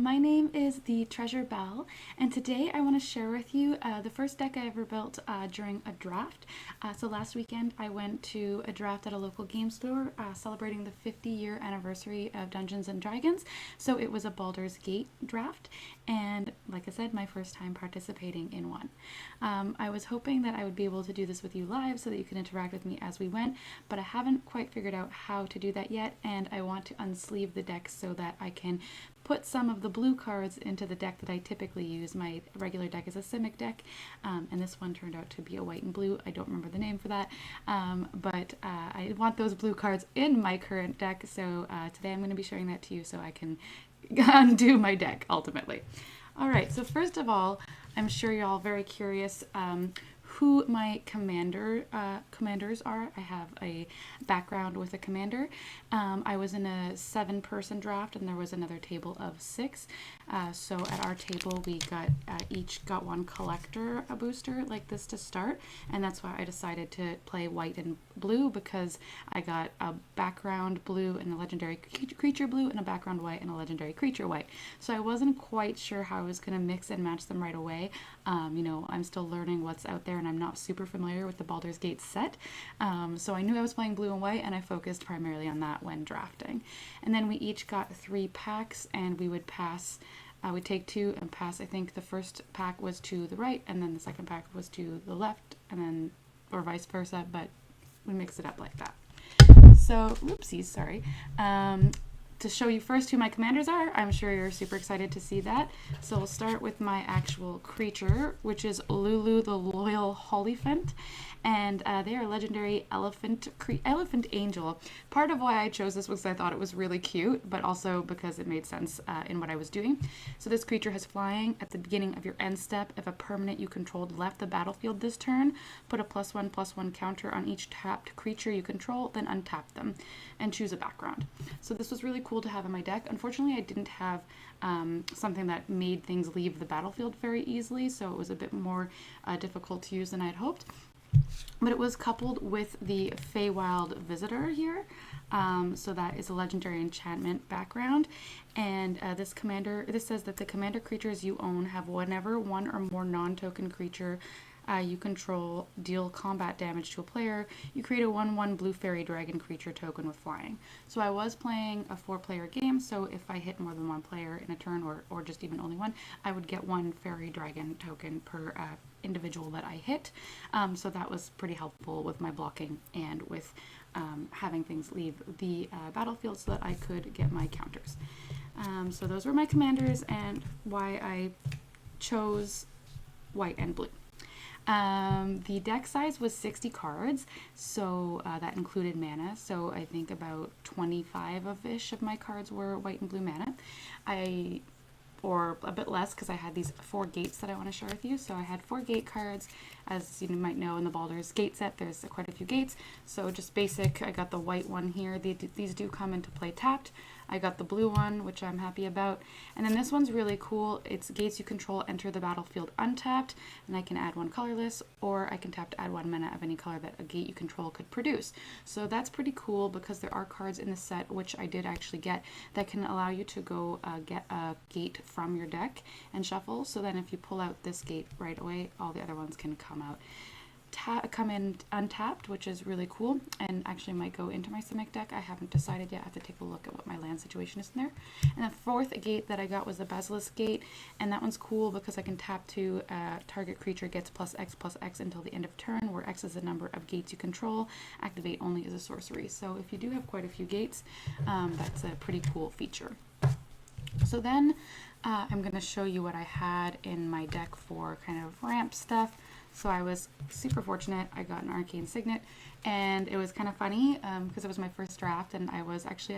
My name is the Treasure Bell, and today I want to share with you the first deck I ever built during a draft. So last weekend I went to a draft at a local game store celebrating the 50-year anniversary of Dungeons and Dragons. So it was a Baldur's Gate draft, and like I said, my first time participating in one. I was hoping that I would be able to do this with you live so that you can interact with me as we went, but I haven't quite figured out how to do that yet, and I want to unsleeve the deck so that I can put some of the blue cards into the deck that I typically use. My regular deck is a Simic deck, and this one turned out to be a white and blue. I don't remember the name for that, but I want those blue cards in my current deck, so today I'm going to be showing that to you so I can undo my deck, ultimately. Alright, so first of all, I'm sure you're all very curious who my commanders are. I have a background with a commander. I was in a 7-person draft, and there was another table of 6. So at our table, we each got one collector a booster like this to start, and that's why I decided to play white and blue, because I got a background blue and a legendary creature blue, and a background white and a legendary creature white. So I wasn't quite sure how I was going to mix and match them right away. I'm still learning what's out there, and I'm not super familiar with the Baldur's Gate set. So I knew I was playing blue and white, and I focused primarily on that when drafting. And then we each got 3 packs, and we would pass. We'd take 2 and pass. I think the first pack was to the right, and then the second pack was to the left, and then, or vice versa, but we mix it up like that. So, oopsies, sorry. To show you first who my commanders are, I'm sure you're super excited to see that. So we'll start with my actual creature, which is Lulu the Loyal Hollyphant, and they are a legendary elephant angel. Part of why I chose this was I thought it was really cute, but also because it made sense in what I was doing. So this creature has flying. At the beginning of your end step, if a permanent you controlled left the battlefield this turn, put a +1/+1 counter on each tapped creature you control, then untap them and choose a background. So this was really cool to have in my deck. Unfortunately, I didn't have something that made things leave the battlefield very easily, so it was a bit more difficult to use than I had hoped. But it was coupled with the Feywild Visitor here, so that is a legendary enchantment background. And this says that the commander creatures you own have whenever one or more non-token creature you control deal combat damage to a player, you create a 1/1 blue fairy dragon creature token with flying. So I was playing a 4-player game, so if I hit more than one player in a turn, or just even only one, I would get 1 fairy dragon token per individual that I hit. So that was pretty helpful with my blocking and with having things leave the battlefield so that I could get my counters. So those were my commanders and why I chose white and blue. The deck size was 60 cards, so that included mana, so I think about 25-ish of my cards were white and blue mana. Or a bit less, because I had these 4 gates that I want to share with you. So I had 4 gate cards. As you might know, in the Baldur's Gate set, there's quite a few gates. So just basic, I got the white one here. These do come into play tapped. I got the blue one, which I'm happy about. And then this one's really cool. It's gates you control enter the battlefield untapped, and I can add 1 colorless, or I can tap to add 1 mana of any color that a gate you control could produce. So that's pretty cool, because there are cards in the set, which I did actually get, that can allow you to go get a gate from your deck and shuffle. So then if you pull out this gate right away, all the other ones can come in untapped, which is really cool, and actually might go into my Simic deck. I haven't decided yet. I have to take a look at what my land situation is in there. And the 4th gate that I got was the Basilisk Gate, and that one's cool because I can tap to target creature gets +X/+X until the end of turn, where X is the number of gates you control. Activate only as a sorcery. So if you do have quite a few gates, that's a pretty cool feature. So then I'm going to show you what I had in my deck for kind of ramp stuff. So I was super fortunate. I got an Arcane Signet, and it was kind of funny because it was my first draft, and I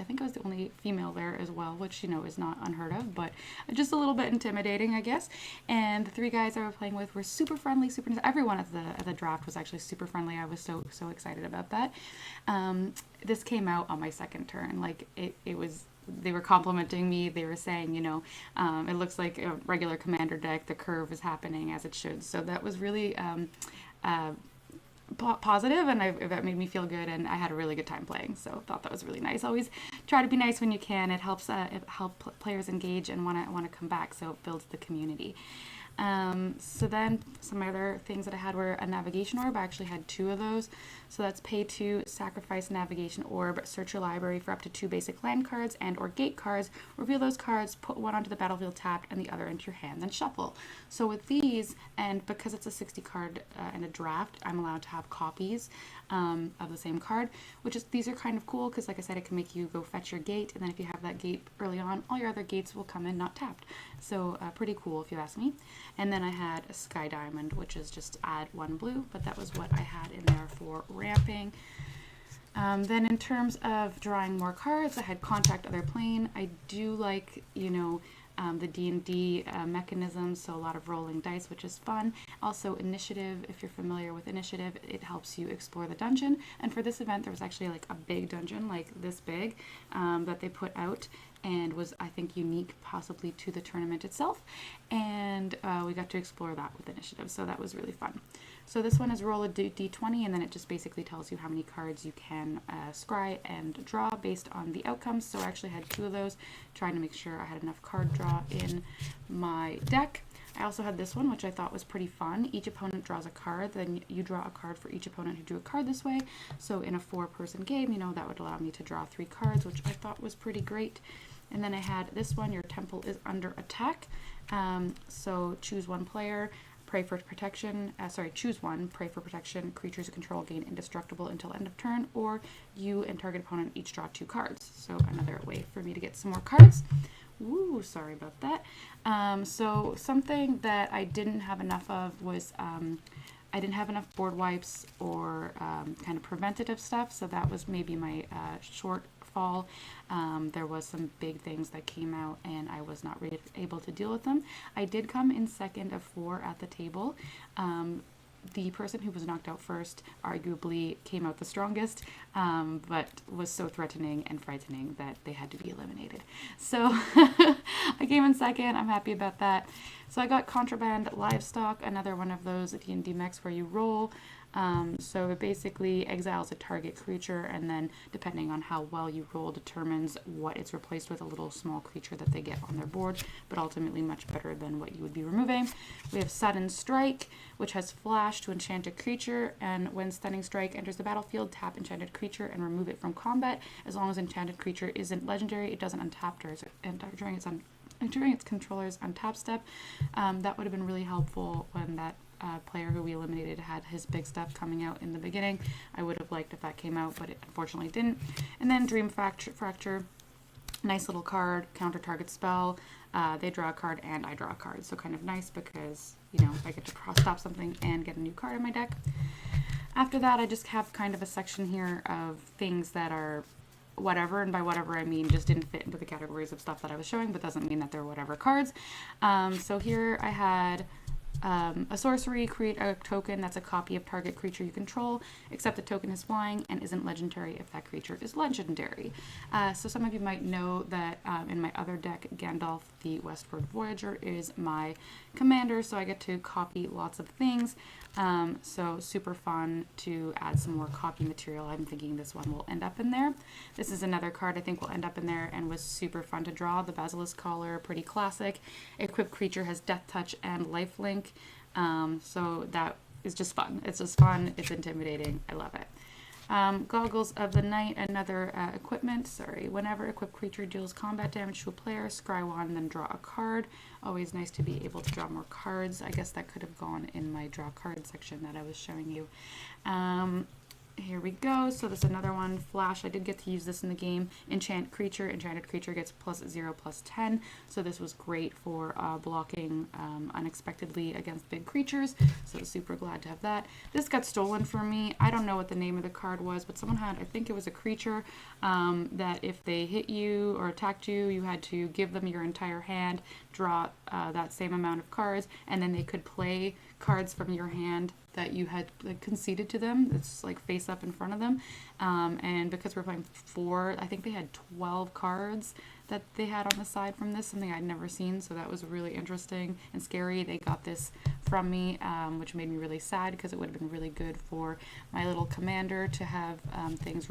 think I was the only female there as well, which, is not unheard of, but just a little bit intimidating, I guess. And the 3 guys I was playing with were super friendly, super nice. Everyone at the draft was actually super friendly. I was so excited about that. This came out on my second turn. Like, it was they were complimenting me. They were saying, it looks like a regular commander deck. The curve is happening as it should. So that was really positive, and that made me feel good, and I had a really good time playing. So I thought that was really nice. Always try to be nice when you can. It helps players engage and want to come back, so it builds the community. So then some other things that I had were a navigation orb. I actually had 2 of those. So that's pay 2, sacrifice navigation orb, search your library for up to 2 basic land cards and or gate cards, reveal those cards, put one onto the battlefield tapped and the other into your hand, then shuffle. So with these, and because it's a 60 card and a draft, I'm allowed to have copies of the same card, which is, these are kind of cool because like I said, it can make you go fetch your gate, and then if you have that gate early on, all your other gates will come in not tapped. So pretty cool if you ask me. And then I had a Sky Diamond, which is just add 1 blue, but that was what I had in there for ramping. Then in terms of drawing more cards, I had Contact Other Plane. I do like, the D&D mechanisms, so a lot of rolling dice, which is fun. Also Initiative, if you're familiar with Initiative, it helps you explore the dungeon. And for this event, there was actually like a big dungeon, like this big, that they put out, and was, I think, unique possibly to the tournament itself. And we got to explore that with Initiative, so that was really fun. So this one is roll a d20, and then it just basically tells you how many cards you can scry and draw based on the outcomes. So I actually had 2 of those, trying to make sure I had enough card draw in my deck. I also had this one, which I thought was pretty fun. Each opponent draws a card, then you draw a card for each opponent who drew a card this way. So in a 4-person game, that would allow me to draw 3 cards, which I thought was pretty great. And then I had this one, your temple is under attack. So choose 1 player, pray for protection, choose 1, pray for protection, creatures you control gain indestructible until end of turn, or you and target opponent each draw 2 cards. So another way for me to get some more cards. Ooh, sorry about that. So something that I didn't have enough of was I didn't have enough board wipes or kind of preventative stuff, so that was maybe my shortfall. There was some big things that came out and I was not really able to deal with them. I did come in second of 4 at the table. The person who was knocked out first arguably came out the strongest, but was so threatening and frightening that they had to be eliminated. So I came in second. I'm happy about that. So I got Contraband Livestock, another one of those D&D mechs where you roll. So it basically exiles a target creature, and then depending on how well you roll determines what it's replaced with, a little small creature that they get on their board, but ultimately much better than what you would be removing. We have Sudden Strike, which has flash to enchant a creature, and when Stunning Strike enters the battlefield, tap enchanted creature and remove it from combat. As long as enchanted creature isn't legendary, it doesn't untap during its controller's untap step. That would have been really helpful when that player who we eliminated had his big stuff coming out in the beginning. I would have liked if that came out, but it unfortunately didn't. And then Dream Fracture, nice little card, counter target spell. They draw a card and I draw a card, so kind of nice because I get to stop something and get a new card in my deck. After that, I just have kind of a section here of things that are whatever, and by whatever I mean just didn't fit into the categories of stuff that I was showing, but doesn't mean that they're whatever cards. So here I had a sorcery, create a token that's a copy of target creature you control, except the token is flying and isn't legendary if that creature is legendary. So some of you might know that in my other deck, Gandalf the Westward Voyager is my commander, so I get to copy lots of things. So super fun to add some more copy material. I'm thinking this one will end up in there. This is another card I think will end up in there and was super fun to draw. The Basilisk Collar, pretty classic. Equipped creature has Death Touch and Lifelink. So that is just fun. It's just fun. It's intimidating. I love it. Goggles of the Night, another equipment. Whenever equipped creature deals combat damage to a player, scry 1, then draw a card. Always nice to be able to draw more cards. I guess that could have gone in my draw card section that I was showing you. Here we go. So this is another one. Flash. I did get to use this in the game. Enchant creature. Enchanted creature gets +0/+10. So this was great for blocking unexpectedly against big creatures. So super glad to have that. This got stolen from me. I don't know what the name of the card was, but someone had, I think it was a creature, that if they hit you or attacked you, you had to give them your entire hand, draw that same amount of cards, and then they could play cards from your hand that you had conceded to them. It's face up in front of them. And because we're playing 4, I think they had 12 cards that they had on the side from this, something I'd never seen, so that was really interesting and scary. They got this from me, which made me really sad because it would have been really good for my little commander to have things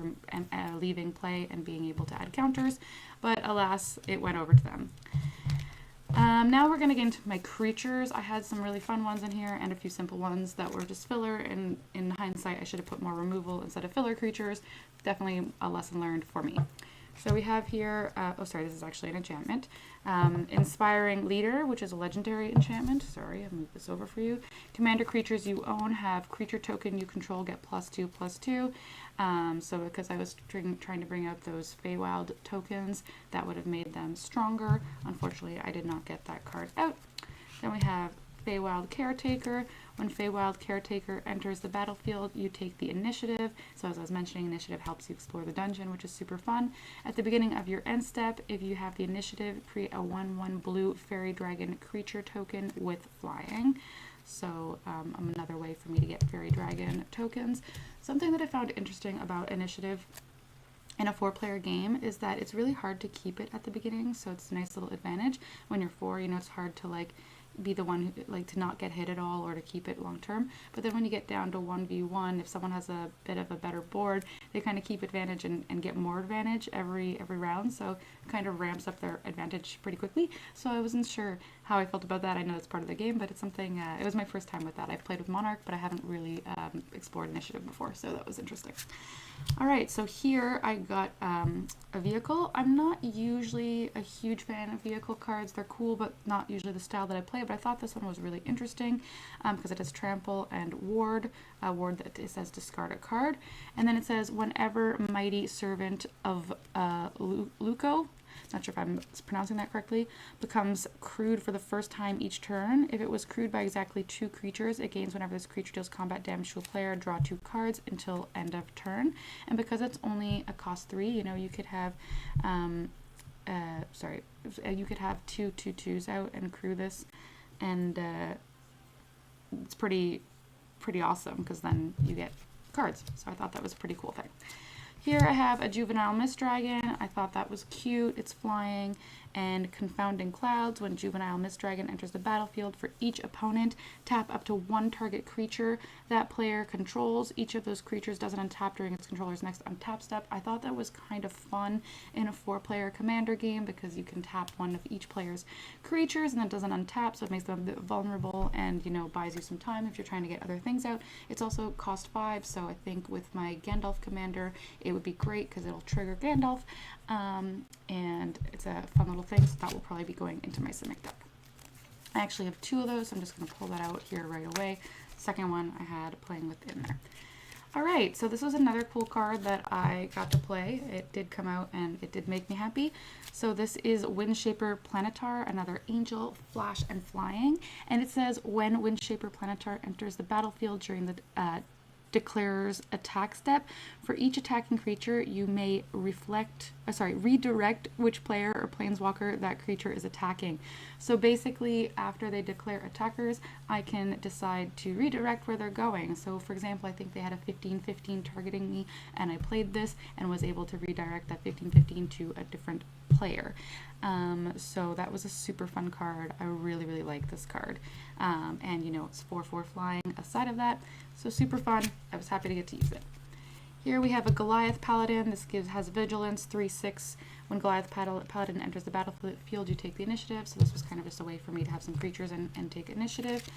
leaving play and being able to add counters, but alas, it went over to them. Now we're going to get into my creatures. I had some really fun ones in here and a few simple ones that were just filler, and in hindsight I should have put more removal instead of filler creatures. Definitely a lesson learned for me. So we have here, this is actually an enchantment. Inspiring Leader, which is a legendary enchantment. Sorry, I'll move this over for you. Commander creatures you own have creature token you control get +2/+2. So because I was trying to bring out those Feywild tokens, that would have made them stronger. Unfortunately, I did not get that card out. Then we have Feywild Caretaker. When Feywild Caretaker enters the battlefield, you take the initiative. So as I was mentioning, initiative helps you explore the dungeon, which is super fun. At the beginning of your end step, if you have the initiative, create a 1/1 blue fairy dragon creature token with flying. So another way for me to get fairy dragon tokens. Something that I found interesting about initiative in a 4-player game is that it's really hard to keep it at the beginning, so it's a nice little advantage. When you're 4, it's hard to be the one who to not get hit at all or to keep it long term. But then when you get down to 1v1, if someone has a bit of a better board, they kind of keep advantage and get more advantage every round, so it kind of ramps up their advantage pretty quickly. So I wasn't sure how I felt about that. I know it's part of the game, but it's something, it was my first time with that. I've played with Monarch, but I haven't really explored initiative before, so that was interesting. Alright, so here I got a vehicle. I'm not usually a huge fan of vehicle cards. They're cool, but not usually the style that I play, but I thought this one was really interesting because it has trample and ward. A ward that it says discard a card. And then it says, whenever Mighty Servant of Luco, not sure if I'm pronouncing that correctly, becomes crewed for the first time each turn. If it was crewed by exactly 2 creatures, it gains whenever this creature deals combat damage to a player, draw 2 cards until end of turn. And because it's only a cost 3, you could have you could have 2 2/2s out and crew this, and it's pretty awesome because then you get cards. So I thought that was a pretty cool thing. Here I have a Juvenile Mist Dragon. I thought that was cute. It's flying and Confounding Clouds. When Juvenile Mist Dragon enters the battlefield, for each opponent, tap up to 1 target creature that player controls. Each of those creatures doesn't untap during its controller's next untap step. I thought that was kind of fun in a 4-player commander game because you can tap one of each player's creatures and it doesn't untap, so it makes them a bit vulnerable and, buys you some time if you're trying to get other things out. It's also cost 5, so I think with my Gandalf commander, it would be great because it'll trigger Gandalf, and it's a fun little thing, so that will probably be going into my Simic deck. I actually have 2 of those, so I'm just going to pull that out here right away. Second one I had playing with in there. Alright, so this was another cool card that I got to play. It did come out and it did make me happy. So this is Windshaper Planetar, another angel, flash and flying. And it says, when Windshaper Planetar enters the battlefield during the declarer's attack step, for each attacking creature you may redirect which player or planeswalker that creature is attacking. So basically, after they declare attackers, I can decide to redirect where they're going. So for example, I think they had a 15/15 targeting me, and I played this and was able to redirect that 15/15 to a different player. So that was a super fun card. I really like this card. And it's 4/4 flying aside of that, so super fun. I was happy to get to use it. Here we have a Goliath Paladin. This has Vigilance, 3/6. When Goliath Paladin enters the battlefield, you take the initiative. So this was kind of just a way for me to have some creatures and take initiative.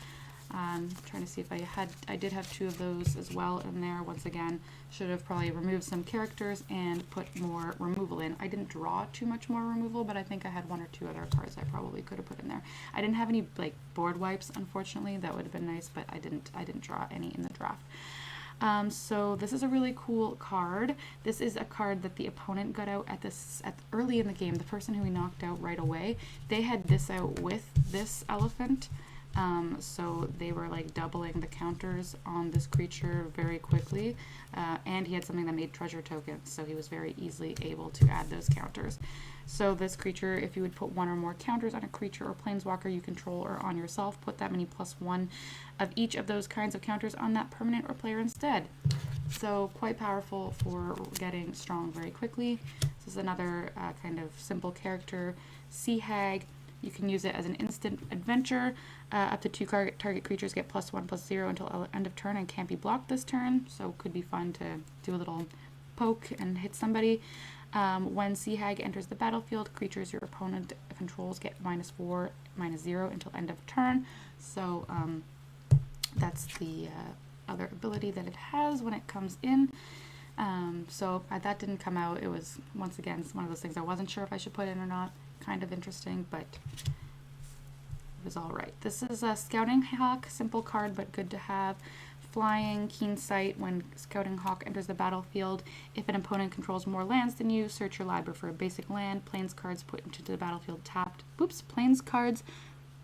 Trying to see if I did have 2 of those as well in there. Once again, should have probably removed some characters and put more removal in. I didn't draw too much more removal, but I think I had 1 or 2 other cards I probably could have put in there. I didn't have any board wipes, unfortunately. That would have been nice, but I didn't draw any in the draft. So this is a really cool card. This is a card that the opponent got out early in the game. The person who we knocked out right away, they had this out with this elephant. So they were doubling the counters on this creature very quickly, and he had something that made treasure tokens, so he was very easily able to add those counters. So this creature, if you would put 1 or more counters on a creature or planeswalker you control or on yourself, put that many +1 of each of those kinds of counters on that permanent or player instead. So quite powerful for getting strong very quickly. So This is another kind of simple character, Sea Hag. You can use it as an instant adventure. Up to 2 target creatures get +1/+0 until end of turn and can't be blocked this turn. So could be fun to do a little poke and hit somebody. When Sea Hag enters the battlefield, creatures your opponent controls get -4/-0 until end of turn. So that's the other ability that it has when it comes in. So that didn't come out. It was, once again, one of those things I wasn't sure if I should put in or not. Kind of interesting, but it was all right. This is a Scouting Hawk, simple card, but good to have. Flying, keen sight. When Scouting Hawk enters the battlefield, if an opponent controls more lands than you, search your library for a basic land. Plains cards put into the battlefield tapped. Oops, plains cards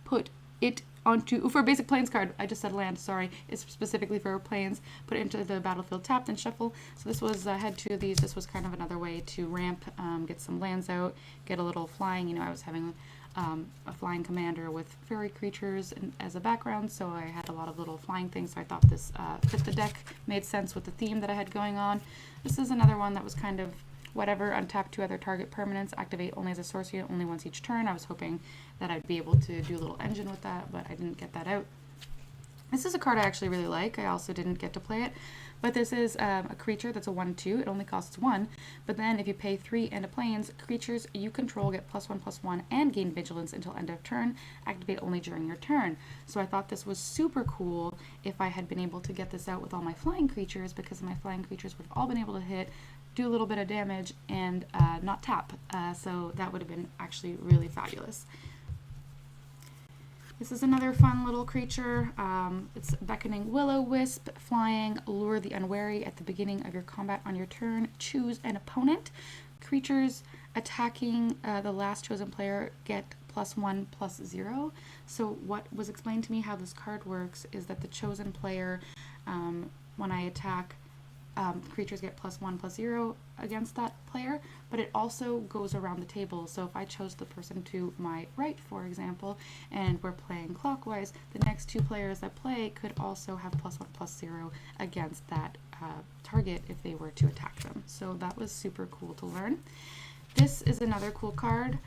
put it onto, for a basic plains card, I just said land, sorry, it's specifically for plains, put it into the battlefield tapped and shuffle. So this was, I had 2 of these. This was kind of another way to ramp, get some lands out, get a little flying. You know, I was having a flying commander with fairy creatures as a background, so I had a lot of little flying things, so I thought this fit the deck, made sense with the theme that I had going on. This is another one that was kind of whatever. Untap 2 other target permanents, activate only as a sorcery, only once each turn. I was hoping that I'd be able to do a little engine with that, but I didn't get that out. This is a card I actually really like. I also didn't get to play it, but this is a creature that's a 1/2. It only costs 1, but then if you pay 3 and a plains, creatures you control get +1/+1 and gain vigilance until end of turn. Activate only during your turn. So I thought this was super cool if I had been able to get this out with all my flying creatures, because my flying creatures would have all been able to hit, do a little bit of damage, and not tap. So that would have been actually really fabulous. This is another fun little creature. It's Beckoning Will-O-Wisp, flying, lure the unwary at the beginning of your combat on your turn. Choose an opponent. Creatures attacking the last chosen player get +1/+0. So what was explained to me how this card works is that the chosen player, when I attack, creatures get +1/+0 against that player, but it also goes around the table. So if I chose the person to my right, for example, and we're playing clockwise, the next 2 players that play could also have +1/+0 against that target if they were to attack them. So that was super cool to learn. This is another cool card.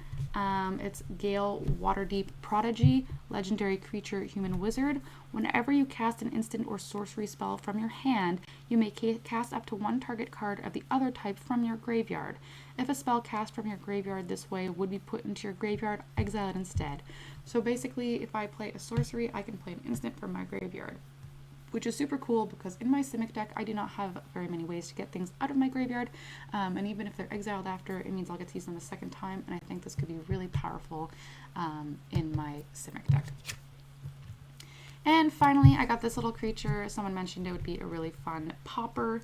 It's Gale Waterdeep Prodigy, legendary creature, human wizard. Whenever you cast an instant or sorcery spell from your hand, you may cast up to 1 target card of the other type from your graveyard. If a spell cast from your graveyard this way would be put into your graveyard, exile it instead. So basically, if I play a sorcery, I can play an instant from my graveyard, which is super cool because in my Simic deck, I do not have very many ways to get things out of my graveyard, and even if they're exiled after, it means I'll get to use them a second time, and I think this could be really powerful in my Simic deck. And finally, I got this little creature. Someone mentioned it would be a really fun pauper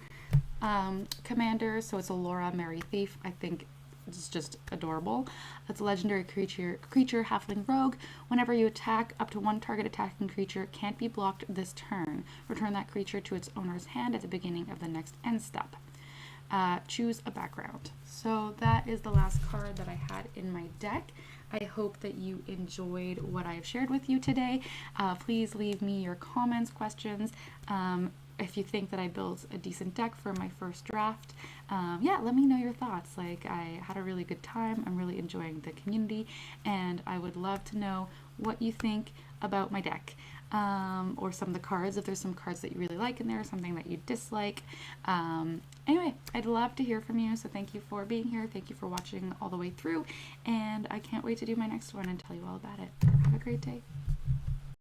commander, so it's a Laura Merry Thief. I think it's just adorable. It's a legendary creature, halfling rogue. Whenever you attack, up to 1 target attacking creature can't be blocked this turn. Return that creature to its owner's hand at the beginning of the next end step. Choose a background. So that is the last card that I had in my deck. I hope that you enjoyed what I have shared with you today. Please leave me your comments, questions. If you think that I built a decent deck for my first draft, yeah, let me know your thoughts. Like, I had a really good time. I'm really enjoying the community, and I would love to know what you think about my deck, or some of the cards, if there's some cards that you really like in there, something that you dislike. Anyway, I'd love to hear from you, so thank you for being here. Thank you for watching all the way through, and I can't wait to do my next one and tell you all about it. Have a great day.